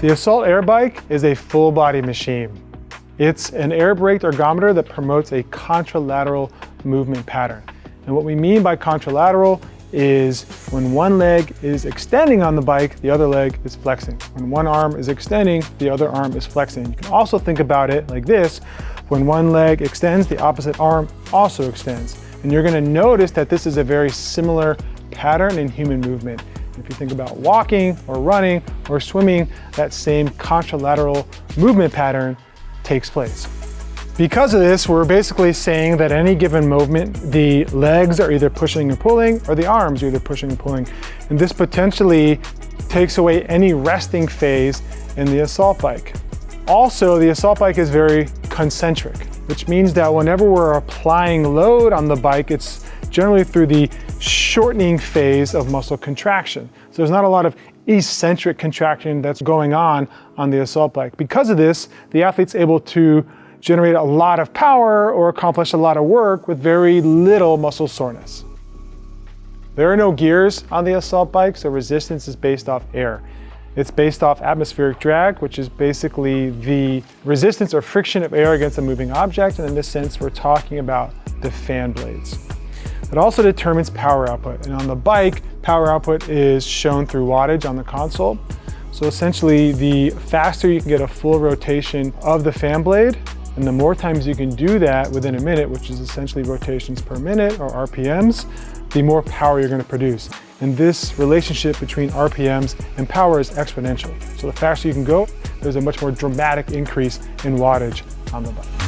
The Assault AirBike is a full-body machine. It's an air brake ergometer that promotes a contralateral movement pattern. And what we mean by contralateral is when one leg is extending on the bike, the other leg is flexing. When one arm is extending, the other arm is flexing. You can also think about it like this. When one leg extends, the opposite arm also extends. And you're gonna notice that this is a very similar pattern in human movement. If you think about walking or running or swimming, that same contralateral movement pattern takes place. Because of this, we're basically saying that any given movement, the legs are either pushing and pulling or the arms are either pushing and pulling. And this potentially takes away any resting phase in the assault bike. Also, the assault bike is very concentric, which means that whenever we're applying load on the bike, it's generally through the shortening phase of muscle contraction. So there's not a lot of eccentric contraction that's going on the assault bike. Because of this, the athlete's able to generate a lot of power or accomplish a lot of work with very little muscle soreness. There are no gears on the assault bike, so resistance is based off air. It's based off atmospheric drag, which is basically the resistance or friction of air against a moving object, and in this sense, we're talking about the fan blades. It also determines power output, and on the bike, power output is shown through wattage on the console. So essentially, the faster you can get a full rotation of the fan blade, and the more times you can do that within a minute, which is essentially rotations per minute or RPMs, the more power you're going to produce. And this relationship between RPMs and power is exponential. So the faster you can go, there's a much more dramatic increase in wattage on the bike.